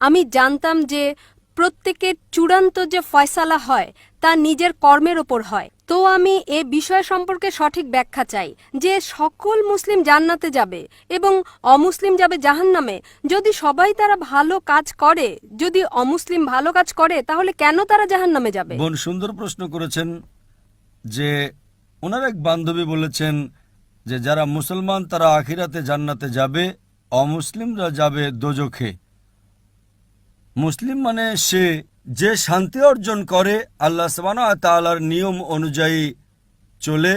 আমি জানতাম যে প্রত্যেকের চূড়ান্ত যে ফয়সালা হয় তা নিজের কর্মের ওপর হয়। তো আমি এ বিষয় সম্পর্কে সঠিক ব্যাখ্যা চাই যে সকল মুসলিম জান্নাতে যাবে এবং অমুসলিম যাবে জাহান্নামে। যদি সবাই তারা ভালো কাজ করে, যদি অমুসলিম ভালো কাজ করে, তাহলে কেন তারা জাহান্নামে যাবে? বোন সুন্দর প্রশ্ন করেছেন যে ওনার এক বান্ধবী বলেছেন যে যারা মুসলমান তারা আখিরাতে জান্নাতে যাবে, অমুসলিমরা যাবে দোজখে। মুসলিম মানে সে যে শান্তি অর্জন করে আল্লাহ সুবহানাহু ওয়া তাআলার নিয়ম অনুযায়ী চলে,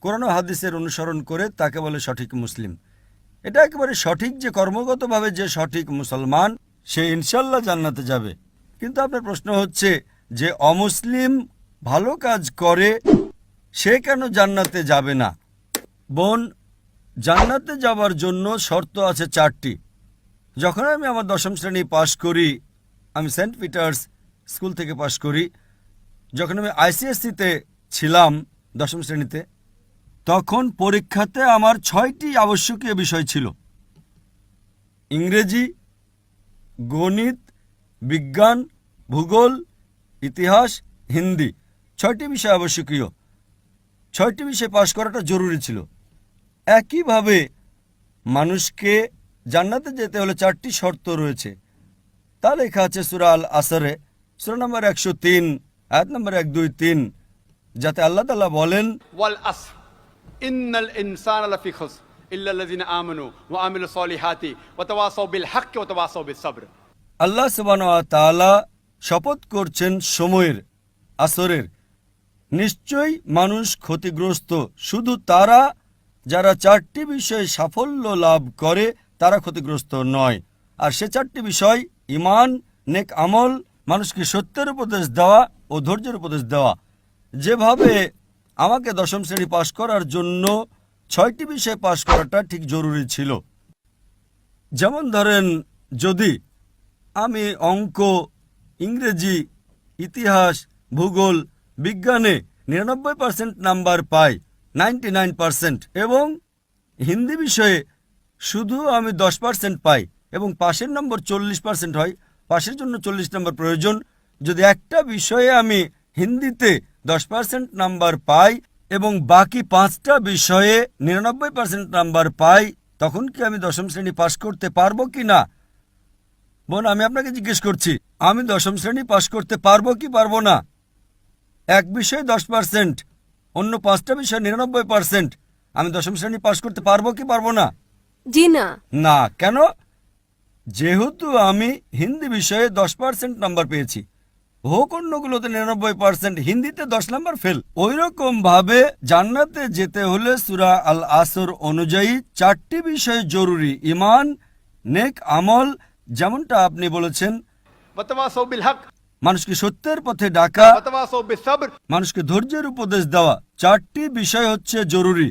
কোরআন ও হাদিসের অনুসরণ করে, তাকে বলে সঠিক মুসলিম। এটা একেবারে সঠিক যে কর্মগতভাবে যে সঠিক মুসলমান সে ইনশাল্লাহ জান্নাতে যাবে। কিন্তু আপনার প্রশ্ন হচ্ছে যে অমুসলিম ভালো কাজ করে সে কেন জান্নাতে যাবে না? বোন, জান্নাতে যাওয়ার জন্য শর্ত আছে 4টি। যখন আমি আমার 10ম শ্রেণী পাশ করি, আমি সেন্ট পিটার্স স্কুল থেকে পাশ করি, যখন আমি আইসিএসসিতে ছিলাম 10ম শ্রেণীতে, তখন পরীক্ষাতে আমার 6টি আবশ্যকীয় বিষয় ছিল: ইংরেজি, গণিত, বিজ্ঞান, ভূগোল, ইতিহাস, হিন্দি। 6টি বিষয় আবশ্যকীয়। 6টি বিষয় পাশ করাটা জরুরি ছিল। একইভাবে মানুষকে জান্নাতে যেতে হলে 4টি শর্ত রয়েছে। তা লেখা আছে সূরা আল আসরে, সূরা নম্বর 103, আয়াত নম্বর 1, 2, 3, যাতে আল্লাহ তাআলা বলেন, ওয়াল আসর ইন্নাল ইনসানা লাফি খুসর ইল্লাল্লাযিনা আমানু ওয়া আমিলুস সলিহাতি ওয়া তাওয়াসাউ বিল হাক্কি ওয়া তাওয়াসাউ বিস সাবর। আল্লাহ সুবহানাহু ওয়া তাআলা শপথ করছেন সময়ের, আসরের। নিশ্চয়ই মানুষ ক্ষতিগ্রস্ত, শুধু তারা যারা 4টি বিষয়ে সাফল্য লাভ করে তারা ক্ষতিগ্রস্ত নয়। আর সে 4টি বিষয়: ঈমান, নেক আমল, মানুষকে সত্যের উপদেশ দেওয়া ও ধৈর্যের উপদেশ দেওয়া। যেভাবে আমাকে 10ম শ্রেণী পাশ করার জন্য 6টি বিষয় পাশ করাটা ঠিক জরুরি ছিল। যেমন ধরেন, যদি আমি অঙ্ক, ইংরেজি, ইতিহাস, ভূগোল, বিজ্ঞানে 99% নাম্বার পাই, 99%, এবং হিন্দি বিষয়ে শুধু আমি 10% পাই এবং পাশের নম্বর 40% হয়, পাশের জন্য 40 নম্বর প্রয়োজন। যদি একটা বিষয়ে আমি হিন্দিতে 10% নাম্বার পাই এবং বাকি 5টা বিষয়ে 99% নাম্বার পাই, তখন কি আমি 10ম শ্রেণী পাশ করতে পারবো কি না? বোন, আমি আপনাকে জিজ্ঞেস করছি, আমি 10ম শ্রেণী পাশ করতে পারবো কি পারবো না? এক বিষয়ে 10%, অন্য 5টা বিষয়ে 99%, আমি 10ম শ্রেণী পাশ করতে পারবো কি পারবো না? জি না। না। কেন? যেহেতু আমি হিন্দি বিষয়ে 10% নাম্বার পেয়েছি, হোক অন্যগুলোতে 99%, হিন্দিতে 10 নাম্বার ফেল। ওইরকম ভাবে জান্নাতে যেতে হলে সূরা আল আসর অনুযায়ী 4টি বিষয় জরুরি: ঈমান, নেক আমল, যেমনটা আপনি বলেছেন, ওয়া তাওয়াসাউ বিল হক, মানুষকে সত্যের পথে ডাকা, ওয়া তাওয়াসাউ বিস সাবর, মানুষকে ধৈর্যের উপদেশ দেওয়া। 4টি বিষয় হচ্ছে জরুরি।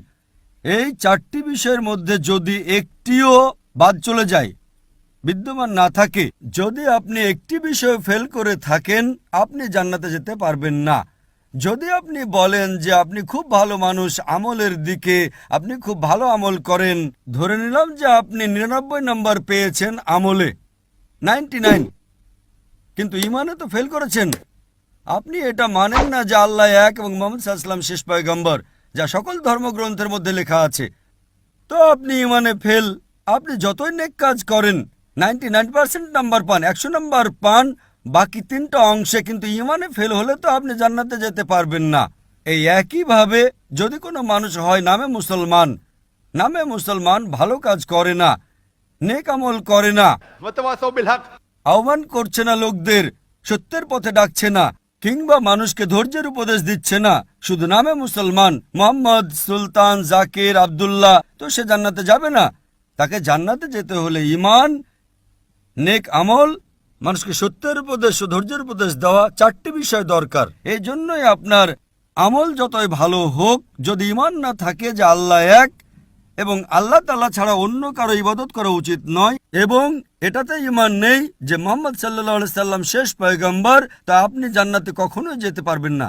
এই 4টি বিষয়ের মধ্যে যদি একটিও বাদ চলে যায়, বিদ্যমান না থাকে, যদি আপনি একটি বিষয় ফেল করে থাকেন, আপনি জান্নাতে যেতে পারবেন না। যদি আপনি বলেন যে আপনি খুব ভালো মানুষ, আমলের দিকে আপনি খুব ভালো আমল করেন, ধরে নিলাম যে আপনি 99 নাম্বার পেয়েছেন আমলে, 99, কিন্তু ঈমানে তো ফেল করেছেন। আপনি এটা মানেন না যে আল্লাহ এক এবং মুহাম্মদ সাল্লাল্লাহু আলাইহি ওয়াসাল্লাম শেষ পয়গম্বর, যা সকল ধর্মগ্রন্থের মধ্যে লেখা আছে। তো আপনি ঈমানে ফেল। আপনি যতই নেক কাজ করেন, 99% নাম্বার পান, 100 নাম্বার পান বাকি 3টা অংশে, কিন্তু ঈমানে ফেল হলে তো আপনি জান্নাতে যেতে পারবেন না। এই একইভাবে যদি কোনো মানুষ হয় নামে মুসলমান, ভালো কাজ করে না, নেক আমল করে না, ওয়া তাওয়াসাউ বিল হক, আহ্বান করছে না লোকদের, সত্যের পথে ডাকছে না, কিংবা মানুষকে ধৈর্যের উপদেশ দিচ্ছে না, শুধু নামে মুসলমান, মোহাম্মদ, সুলতান, জাকির, আব্দুল্লাহ, তো সে জান্নাতে যাবে না। তাকে জান্নাতে যেতে হলে ঈমান, নেক আমল, মানুষকে সত্যের উপদেশ ও ধৈর্যের উপদেশ দেওয়া, 4টি বিষয় দরকার। এই জন্যই আপনার আমল যতই ভালো হোক, যদি ঈমান না থাকে যে আল্লাহ এক এবং আল্লাহ তাআলা ছাড়া অন্য কারো ইবাদত করা উচিত নয়, এবং এটাতে ঈমান নেই যে মুহাম্মদ সাল্লাল্লাহু আলাইহি সাল্লাম শেষ পয়গম্বর, তা আপনি জান্নাতে কখনোই যেতে পারবেন না।